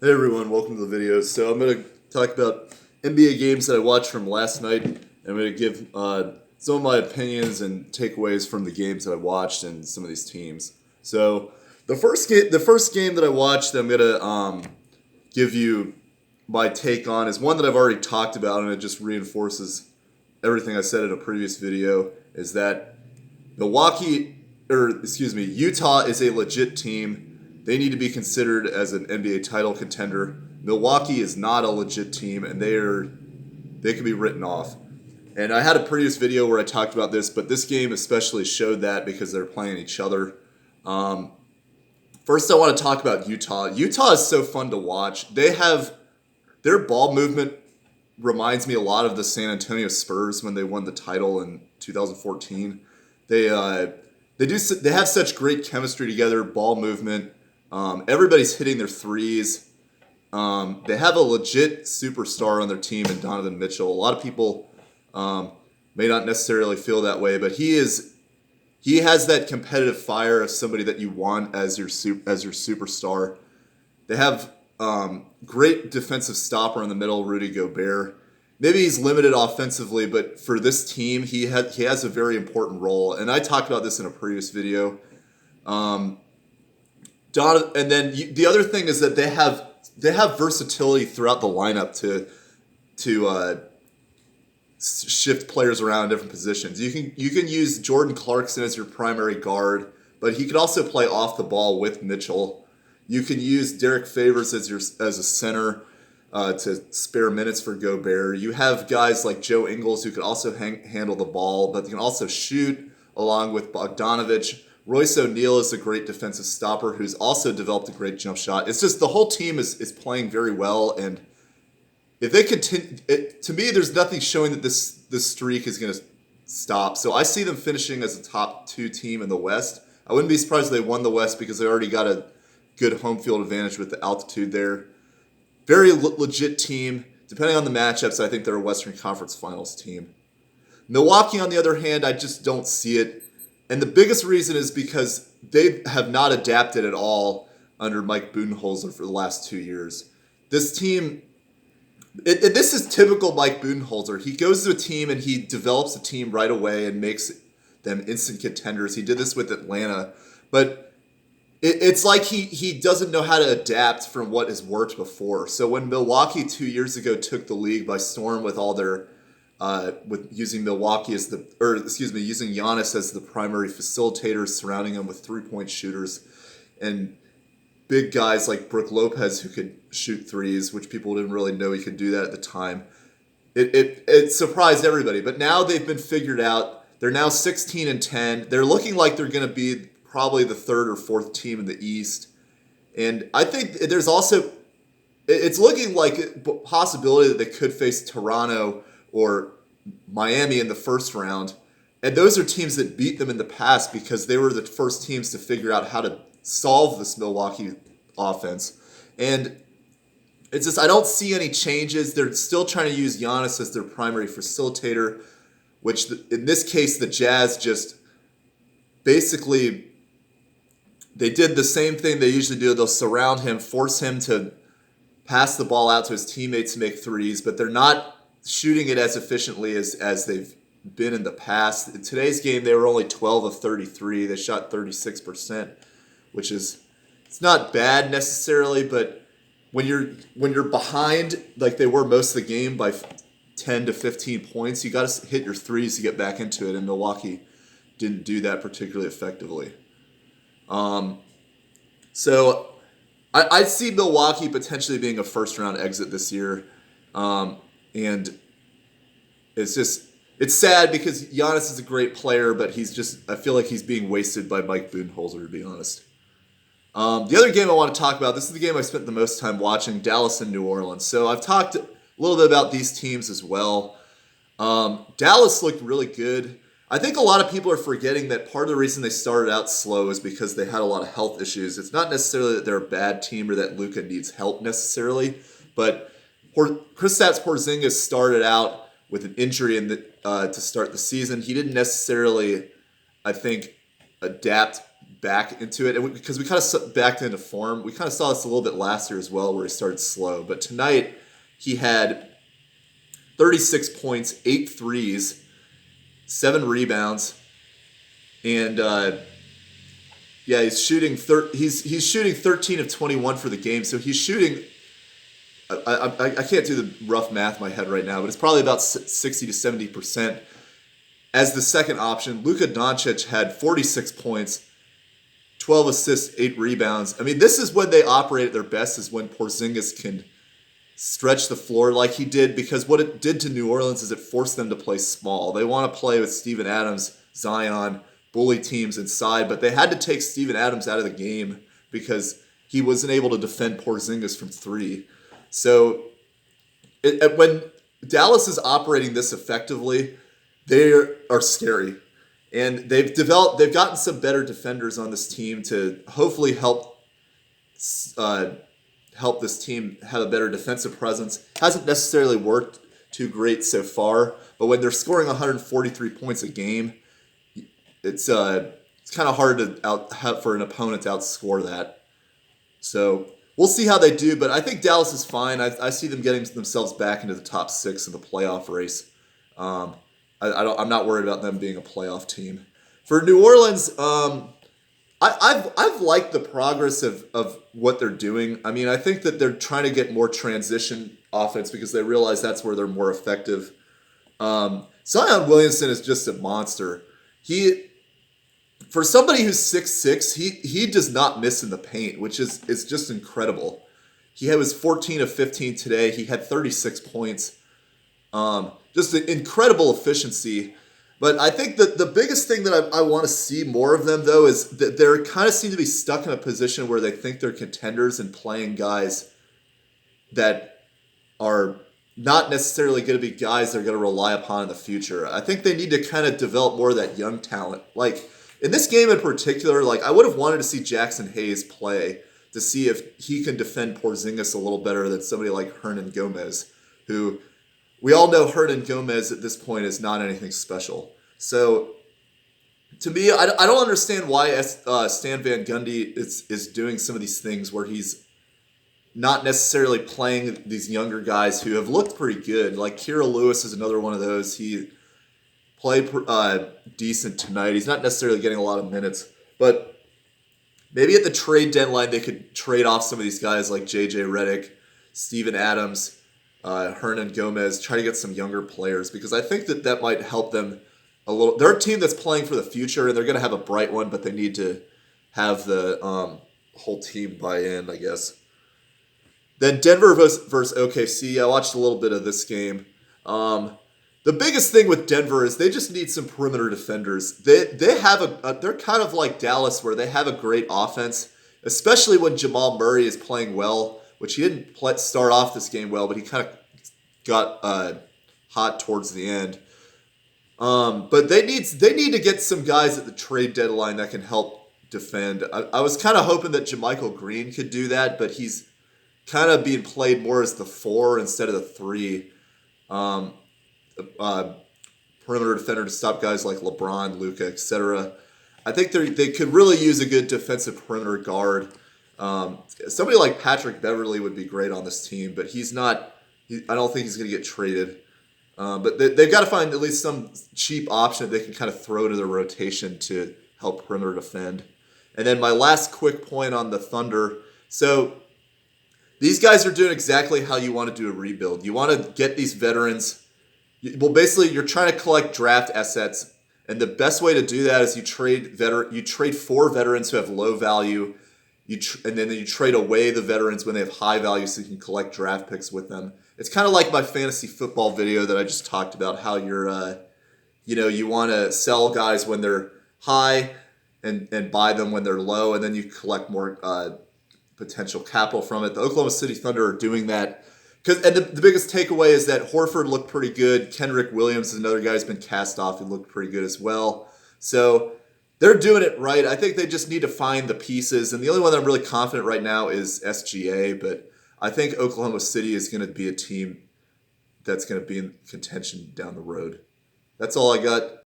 Hey everyone, welcome to the video. So I'm going to talk about NBA games that I watched from last night. I'm going to give some of my opinions and takeaways from the games that I watched and some of these teams. So the first game that I watched that I'm going to give you my take on is one that I've already talked about, and it just reinforces everything I said in a previous video, is that Utah is a legit team. They need to be considered as an NBA title contender. Milwaukee is not a legit team, and they can be written off. And I had a previous video where I talked about this, but this game especially showed that because they're playing each other. First, I want to talk about Utah. Utah is so fun to watch. Their ball movement reminds me a lot of the San Antonio Spurs when they won the title in 2014. They have such great chemistry together, ball movement. Everybody's hitting their threes. They have a legit superstar on their team in Donovan Mitchell. A lot of people may not necessarily feel that way, but he has that competitive fire of somebody that you want as your superstar. They have great defensive stopper in the middle, Rudy Gobert. Maybe he's limited offensively, but for this team, he has a very important role. And I talked about this in a previous video. The other thing is that they have versatility throughout the lineup to shift players around in different positions. You can use Jordan Clarkson as your primary guard, but he could also play off the ball with Mitchell. You can use Derek Favors as a center to spare minutes for Gobert. You have guys like Joe Ingles who can also handle the ball, but they can also shoot along with Bogdanovich. Royce O'Neal is a great defensive stopper who's also developed a great jump shot. It's just the whole team is playing very well, and if they continue, to me, there's nothing showing that this streak is going to stop. So I see them finishing as a top 2 team in the West. I wouldn't be surprised if they won the West because they already got a good home field advantage with the altitude there. Very legit team. Depending on the matchups, I think they're a Western Conference Finals team. Milwaukee, on the other hand, I just don't see it. And the biggest reason is because they have not adapted at all under Mike Budenholzer for the last 2 years. This team, this is typical Mike Budenholzer. He goes to a team and he develops a team right away and makes them instant contenders. He did this with Atlanta. But it's like he doesn't know how to adapt from what has worked before. So when Milwaukee 2 years ago took the league by storm with all their using Giannis as the primary facilitator, surrounding him with 3-point shooters, and big guys like Brook Lopez who could shoot threes, which people didn't really know he could do that at the time. It surprised everybody, but now they've been figured out. They're now 16-10. They're looking like they're going to be probably the 3rd or 4th team in the East, and I think there's also it's looking like a possibility that they could face Toronto or Miami in the first round. And those are teams that beat them in the past because they were the first teams to figure out how to solve this Milwaukee offense. And it's just, I don't see any changes. They're still trying to use Giannis as their primary facilitator, which in this case, the Jazz just basically, they did the same thing they usually do. They'll surround him, force him to pass the ball out to his teammates to make threes, but they're not shooting it as efficiently as they've been in the past. In today's game, they were only 12 of 33. They shot 36%, which is, it's not bad necessarily, but when you're behind like they were most of the game by 10 to 15 points, you got to hit your threes to get back into it, and Milwaukee didn't do that particularly effectively. So I see Milwaukee potentially being a first-round exit this year. And it's sad because Giannis is a great player, but I feel like he's being wasted by Mike Budenholzer, to be honest. The other game I want to talk about, this is the game I spent the most time watching, Dallas and New Orleans. So I've talked a little bit about these teams as well. Dallas looked really good. I think a lot of people are forgetting that part of the reason they started out slow is because they had a lot of health issues. It's not necessarily that they're a bad team or that Luka needs help necessarily, but Kristaps Porzingis started out with an injury to start the season. He didn't necessarily, I think, adapt back into it, and because we kind of backed into form. We kind of saw this a little bit last year as well, where he started slow. But tonight, he had 36 points, 8 threes, 7 rebounds, and he's shooting he's shooting 13 of 21 for the game. So he's shooting. I can't do the rough math in my head right now, but it's probably about 60 to 70%. As the second option, Luka Doncic had 46 points, 12 assists, 8 rebounds. I mean, this is when they operate at their best, is when Porzingis can stretch the floor like he did, because what it did to New Orleans is it forced them to play small. They want to play with Steven Adams, Zion, bully teams inside, but they had to take Steven Adams out of the game because he wasn't able to defend Porzingis from 3. So when Dallas is operating this effectively, they are scary. And they've gotten some better defenders on this team to hopefully help this team have a better defensive presence. Hasn't necessarily worked too great so far, but when they're scoring 143 points a game, it's kind of hard for an opponent to outscore that. So we'll see how they do, but I think Dallas is fine. I see them getting themselves back into the top 6 of the playoff race. I'm not worried about them being a playoff team. For New Orleans, I've liked the progress of what they're doing. I mean, I think that they're trying to get more transition offense because they realize that's where they're more effective. Scion Williamson is just a monster. For somebody who's 6'6", he does not miss in the paint, which is just incredible. He was 14 of 15 today. He had 36 points. Just an incredible efficiency. But I think that the biggest thing that I want to see more of them, though, is that they kind of seem to be stuck in a position where they think they're contenders and playing guys that are not necessarily going to be guys they're going to rely upon in the future. I think they need to kind of develop more of that young talent. Like, in this game in particular, like, I would have wanted to see Jackson Hayes play to see if he can defend Porzingis a little better than somebody like Hernan Gomez, who we all know Hernan Gomez at this point is not anything special. So, to me, I don't understand why Stan Van Gundy is doing some of these things where he's not necessarily playing these younger guys who have looked pretty good. Like Kira Lewis is another one of those. He played decent tonight. He's not necessarily getting a lot of minutes, but maybe at the trade deadline they could trade off some of these guys like J.J. Redick, Steven Adams, Hernan Gomez, try to get some younger players, because I think that might help them a little. They're a team that's playing for the future, and they're going to have a bright one, but they need to have the whole team buy in, I guess. Then Denver versus OKC. I watched a little bit of this game. The biggest thing with Denver is they just need some perimeter defenders. They have they're kind of like Dallas, where they have a great offense, especially when Jamal Murray is playing well, which he didn't start off this game well, but he kind of got hot towards the end. But they need to get some guys at the trade deadline that can help defend. I was kind of hoping that JaMychal Green could do that, but he's kind of being played more as the 4 instead of the 3. Perimeter defender to stop guys like LeBron, Luka, etc. I think they could really use a good defensive perimeter guard. Somebody like Patrick Beverley would be great on this team, but he's not. I don't think he's going to get traded. But they've got to find at least some cheap option that they can kind of throw to their rotation to help perimeter defend. And then my last quick point on the Thunder. So these guys are doing exactly how you want to do a rebuild. You want to get these veterans. Well, basically, you're trying to collect draft assets, and the best way to do that is you trade 4 veterans who have low value, and then you trade away the veterans when they have high value, so you can collect draft picks with them. It's kind of like my fantasy football video that I just talked about, how you're, you want to sell guys when they're high and buy them when they're low, and then you collect more potential capital from it. The Oklahoma City Thunder are doing that. And the biggest takeaway is that Horford looked pretty good. Kenrich Williams is another guy who's been cast off and looked pretty good as well. So they're doing it right. I think they just need to find the pieces. And the only one that I'm really confident right now is SGA. But I think Oklahoma City is going to be a team that's going to be in contention down the road. That's all I got.